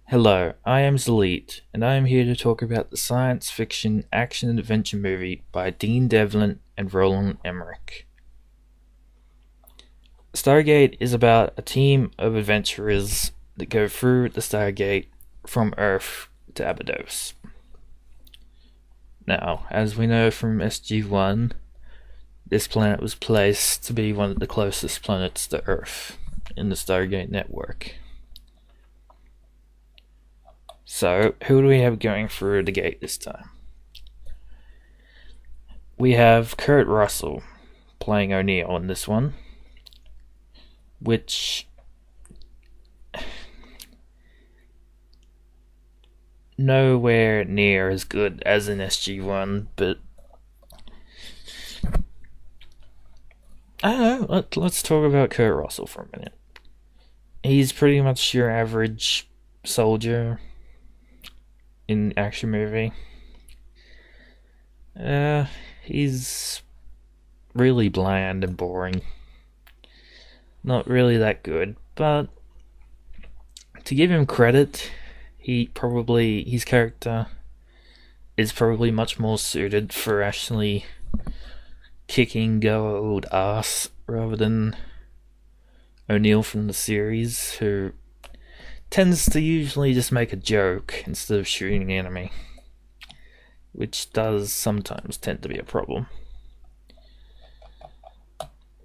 Hello, I am Zalit, and I am here to talk about the science fiction action and adventure movie by Dean Devlin and Roland Emmerich. Stargate is about a team of adventurers that go through the Stargate from Earth to Abydos. Now, as we know from SG-1, this planet was placed to be one of the closest planets to Earth in the Stargate network. So, who do we have going through the gate this time? We have Kurt Russell playing O'Neill in this one, which nowhere near as good as in SG-1, but I don't know, let's talk about Kurt Russell for a minute. He's pretty much your average soldier in an action movie. He's really bland and boring. Not really that good, but to give him credit, his character is probably much more suited for actually kicking gold ass rather than O'Neill from the series, who tends to usually just make a joke instead of shooting the enemy, which does sometimes tend to be a problem.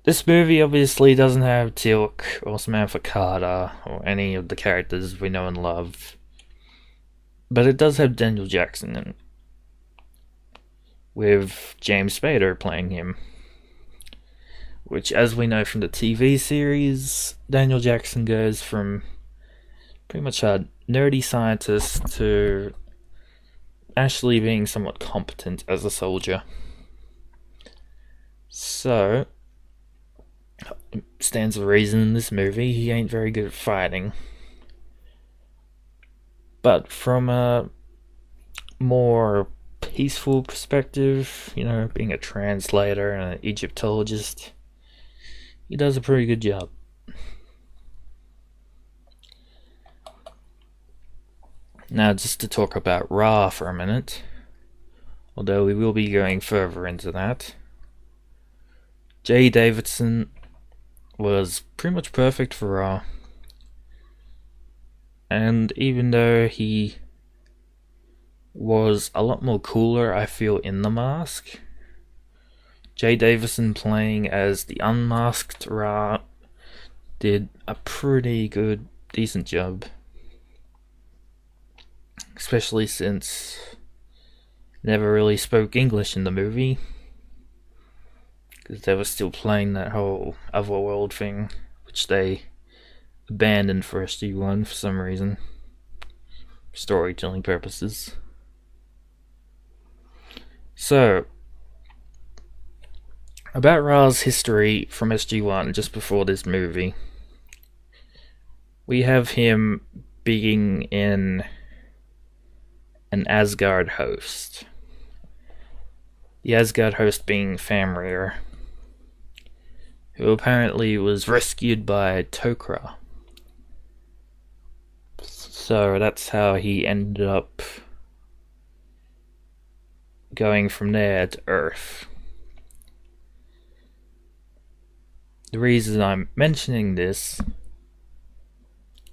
This movie obviously doesn't have Teal'c or Samantha Carter or any of the characters we know and love, but it does have Daniel Jackson in it, with James Spader playing him, which, as we know from the TV series, Daniel Jackson goes from pretty much a nerdy scientist to actually being somewhat competent as a soldier. So, stands to reason in this movie he ain't very good at fighting. But from a more peaceful perspective, being a translator and an Egyptologist, he does a pretty good job. Now, just to talk about Ra for a minute, although we will be going further into that, Jay Davidson was pretty much perfect for Ra. And even though he was a lot more cooler, I feel, in The Mask, Jay Davidson playing as the unmasked Ra did a pretty good, decent job. Especially since never really spoke English in the movie, because they were still playing that whole otherworld thing, which they abandoned for SG-1 for some reason, storytelling purposes. So, about Ra's history from SG-1 just before this movie, we have him being in an Asgard host. The Asgard host being Famrir, who apparently was rescued by Tok'ra. So that's how he ended up going from there to Earth. The reason I'm mentioning this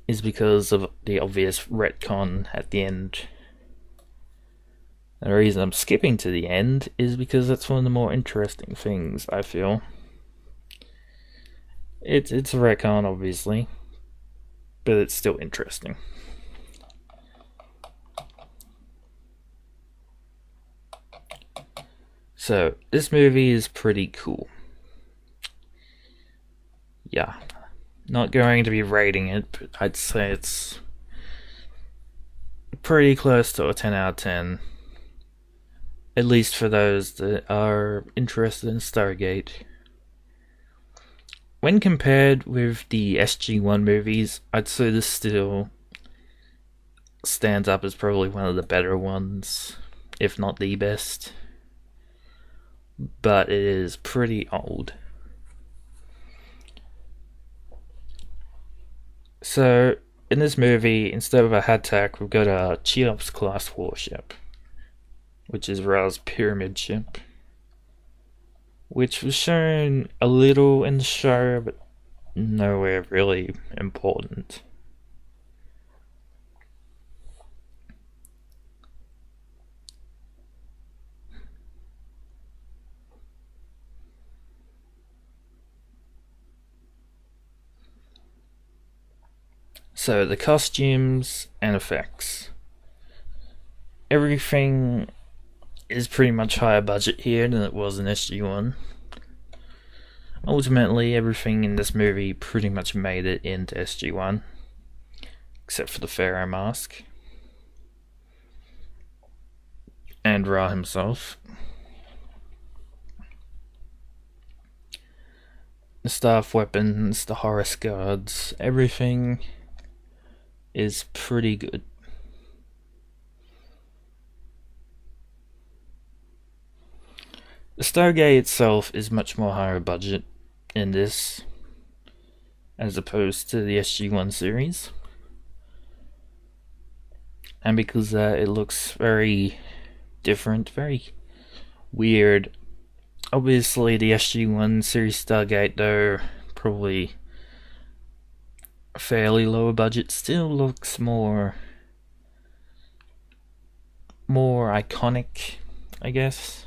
is because of the obvious retcon at the end. The reason I'm skipping to the end is because that's one of the more interesting things, I feel. It's a retcon, obviously, but it's still interesting. So, this movie is pretty cool. Yeah, not going to be rating it, but I'd say it's pretty close to a 10 out of 10. At least for those that are interested in Stargate. When compared with the SG-1 movies, I'd say this still stands up as probably one of the better ones, if not the best. But it is pretty old. So, in this movie, instead of a Hatak, we've got a Cheops class warship, which is Ra's pyramid ship, which was shown a little in the show, but nowhere really important. So the costumes and effects. Everything is pretty much higher budget here than it was in SG1. Ultimately, everything in this movie pretty much made it into SG1, except for the Pharaoh mask and Ra himself. The staff weapons, the Horus guards, everything is pretty good. The Stargate itself is much more higher budget in this, as opposed to the SG1 series. And because it looks very different, very weird. Obviously, the SG1 series Stargate, though, probably a fairly lower budget, still looks more iconic, I guess.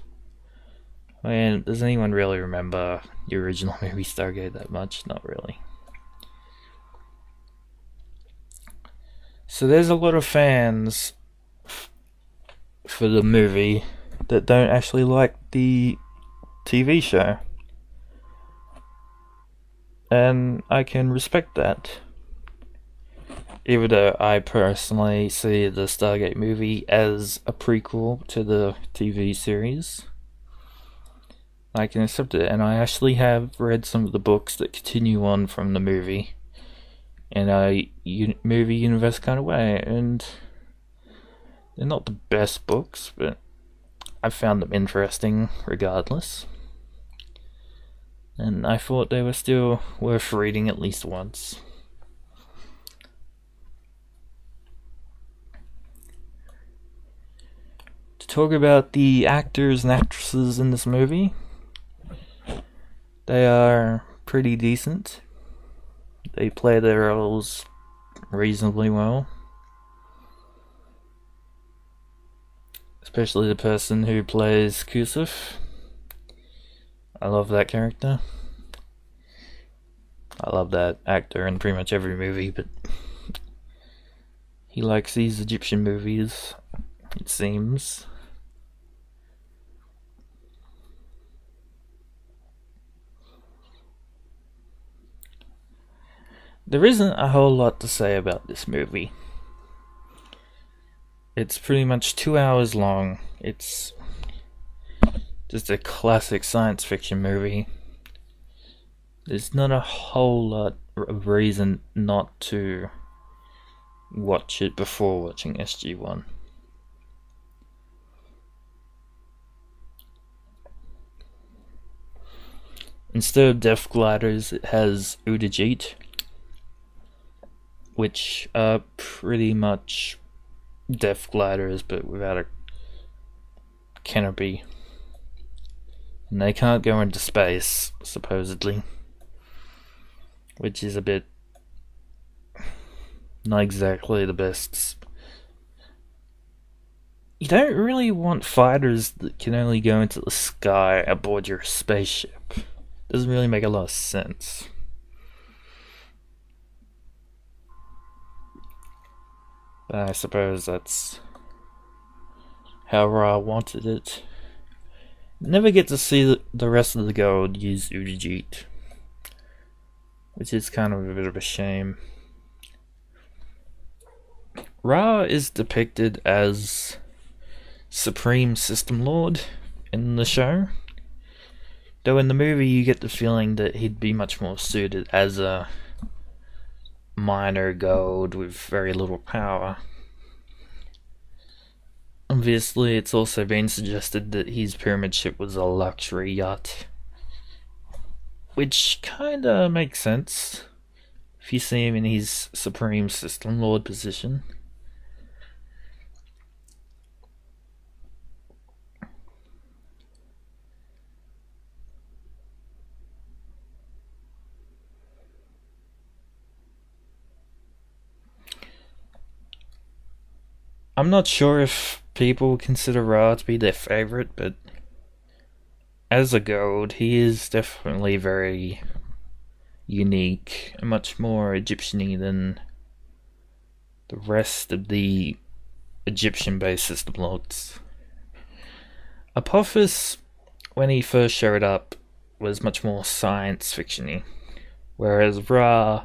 I mean, does anyone really remember the original movie Stargate that much? Not really. So there's a lot of fans for the movie that don't actually like the TV show. And I can respect that. Even though I personally see the Stargate movie as a prequel to the TV series, I can accept it. And I actually have read some of the books that continue on from the movie in a movie universe kind of way, and they're not the best books, but I found them interesting regardless. And I thought they were still worth reading at least once. To talk about the actors and actresses in this movie, they are pretty decent. They play their roles reasonably well. Especially the person who plays Kusuf. I love that character. I love that actor in pretty much every movie, but he likes these Egyptian movies, it seems. There isn't a whole lot to say about this movie. It's pretty much 2 hours long. It's just a classic science fiction movie. There's not a whole lot of reason not to watch it before watching SG1. Instead of Death Gliders, it has Udajit, which are pretty much Death Gliders but without a canopy. And they can't go into space, supposedly, which is a bit not exactly the best. You don't really want fighters that can only go into the sky aboard your spaceship. Doesn't really make a lot of sense. But I suppose that's how Ra wanted it. Never get to see the rest of the gold use Udajit, which is kind of a bit of a shame. Ra is depicted as Supreme System Lord in the show, though in the movie you get the feeling that he'd be much more suited as a minor gold with very little power. Obviously, it's also been suggested that his pyramid ship was a luxury yacht, which kinda makes sense, if you see him in his Supreme System Lord position. I'm not sure if people consider Ra to be their favorite, but as a gold, he is definitely very unique and much more Egyptian-y than the rest of the Egyptian-based system lords. Apophis, when he first showed up, was much more science fiction-y, whereas Ra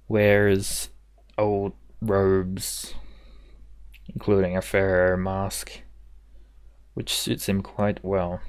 wears old robes, including a pharaoh mask, which suits him quite well.